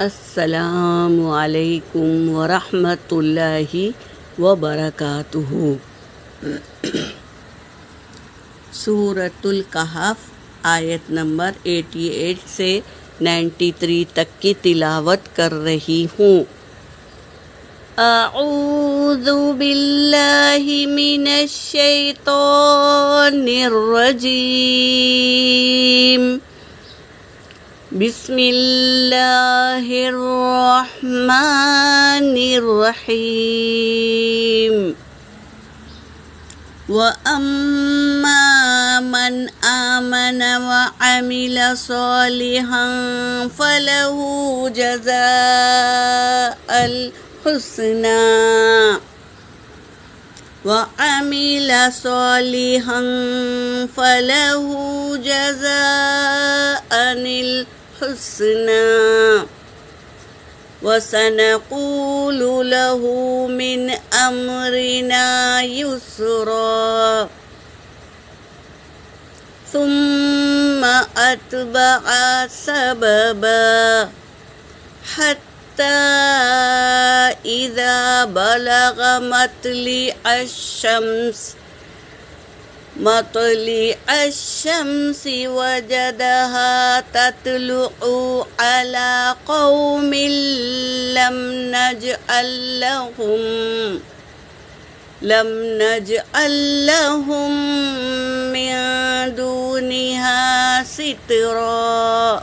السلام علیکم ورحمۃ اللہ وبرکاتہ۔ سورۃ الکہف آیت نمبر 88 سے 93 تک کی تلاوت کر رہی ہوں۔ اعوذ باللہ من الشیطان الرجیم، بسم اللہ الرحمن الرحیم۔ وَأَمَّا مَنْ آمَنَ وَعَمِلَ صَالِحًا فَلَهُ جَزَاءُ الْحُسْنَى وَعَمِلَ صَالِحًا فَلَهُ جَزَاءً الْحُسْنَى وَسَنَقُولُ لَهُ مِنْ أَمْرِنَا يُسْرًا ثُمَّ أَتْبَعَ سَبَبًا حَتَّى إِذَا بَلَغَ مطلع الشمس وجدها تطلع على قوم لم نجعل لهم من دونها سترا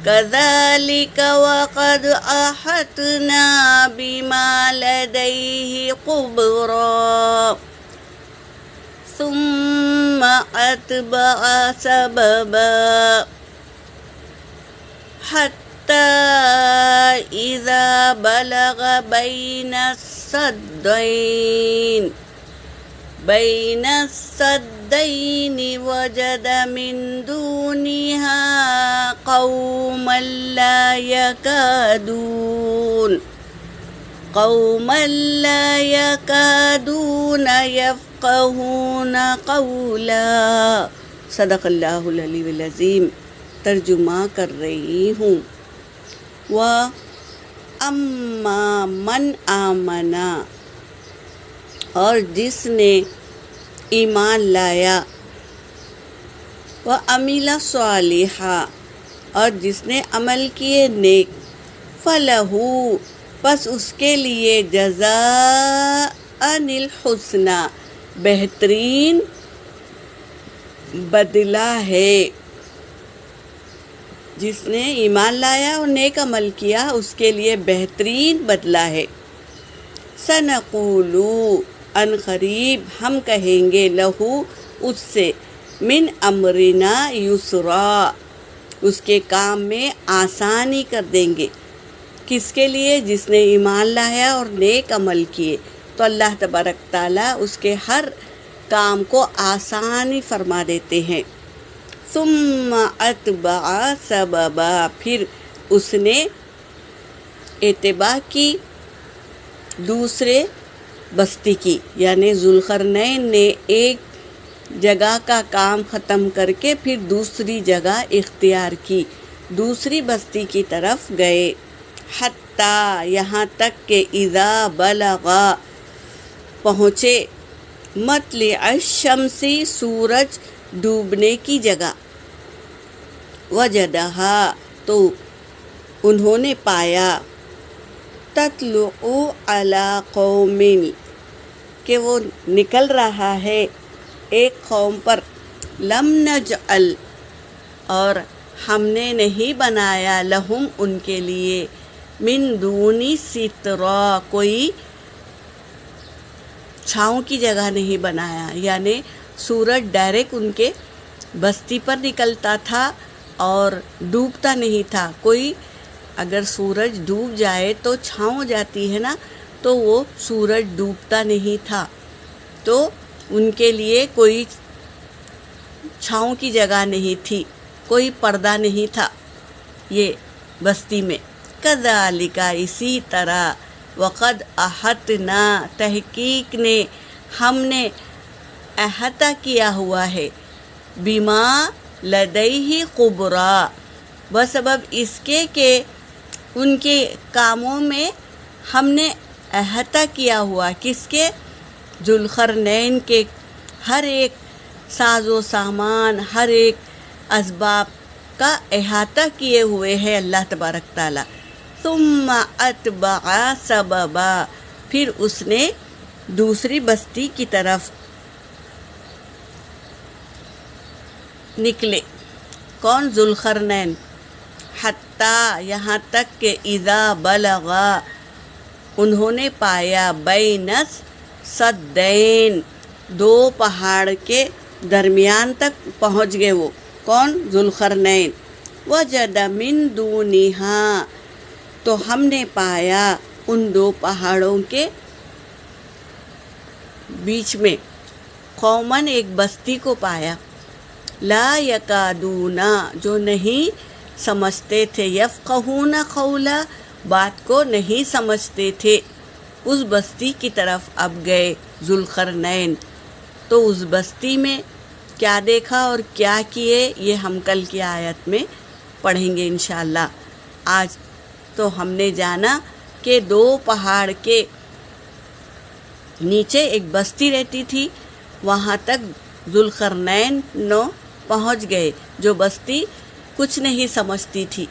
كذلك وقد أحطنا بما لديه خبرا ثم أتبع سببا حتى إذا بلغ بين السدين وجد من دونها قوما لا يكادون يفقهون قولا۔ صدق اللہ العلی العظیم۔ ترجمہ کر رہی ہوں۔ وَأَمَّا مَنْ آمَنَ، اور جس نے ایمان لایا، وَعَمِلَ صَالِحًا، اور جس نے عمل کیے نیک، فَلَهُ، پس اس کے لیے جزاء الحسنى، بہترین بدلہ ہے۔ جس نے ایمان لایا اور نیک عمل کیا اس کے لیے بہترین بدلہ ہے۔ سَنَقُولُ، ان قریب ہم کہیں گے، لہو، اس سے، من امرنا یسرا، اس کے کام میں آسانی کر دیں گے۔ کس کے لیے؟ جس نے ایمان لایا اور نیک عمل کیے تو اللہ تبارک تعالیٰ اس کے ہر کام کو آسانی فرما دیتے ہیں۔ ثم اتبع سببا، پھر اس نے اتباع کی دوسرے بستی کی، یعنی ذوالقرنین نے ایک جگہ کا کام ختم کر کے پھر دوسری جگہ اختیار کی، دوسری بستی کی طرف گئے۔ حتیٰ، یہاں تک کہ اذا بلغا، پہنچے، مطلع الشمس، سورج ڈوبنے کی جگہ، وجدہا، تو انہوں نے پایا، تطلع علی قوم، کہ وہ نکل رہا ہے ایک قوم پر، لم نجعل، اور ہم نے نہیں بنایا، لہم، ان کے لیے، من دونی سترا، کوئی چھاؤں کی جگہ نہیں بنایا، یعنی سورج ڈائریکٹ ان کے بستی پر نکلتا تھا اور ڈوبتا نہیں تھا۔ کوئی اگر سورج ڈوب جائے تو چھاؤں جاتی ہے نا، تو وہ سورج ڈوبتا نہیں تھا، تو ان کے لیے کوئی چھاؤں کی جگہ نہیں تھی، کوئی پردہ نہیں تھا یہ بستی میں۔ کذالک، اسی طرح، وقد احطنا، تحقیق نے ہم نے احاطہ کیا ہوا ہے، بما لدیہ قبرا، بسبب اس کے کہ ان کے کاموں میں ہم نے احاطہ کیا ہوا، کس کے؟ ذوالقرنین کے ہر ایک ساز و سامان، ہر ایک اسباب کا احاطہ کیے ہوئے ہے اللہ تبارک تعالیٰ۔ ثم اتبع سببا، پھر اس نے دوسری بستی کی طرف نکلے، کون؟ ذوالقرنین، حتیٰ، یہاں تک کہ اذا بلغا، انہوں نے پایا، بین السدین، دو پہاڑ کے درمیان تک پہنچ گئے وہ، کون؟ ذوالقرنین۔ وجد من دونہا، تو ہم نے پایا ان دو پہاڑوں کے بیچ میں، قومن، ایک بستی کو پایا، لا یکادون، جو نہیں سمجھتے تھے، یفقہون قولا، بات کو نہیں سمجھتے تھے۔ اس بستی کی طرف اب گئے ذوالقرنین، تو اس بستی میں کیا دیکھا اور کیا کیے، یہ ہم کل کی آیت میں پڑھیں گے انشاءاللہ۔ آج تو ہم نے جانا کہ دو پہاڑ کے نیچے ایک بستی رہتی تھی، وہاں تک ذوالقرنین پہنچ گئے، جو بستی کچھ نہیں سمجھتی تھی،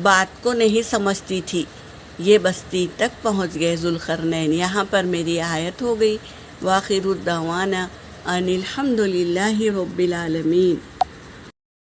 بات کو نہیں سمجھتی تھی، یہ بستی تک پہنچ گئے ذوالقرنین۔ یہاں پر میری آیت ہو گئی۔ وآخر الدعوانا ان الحمد للہ رب العالمین۔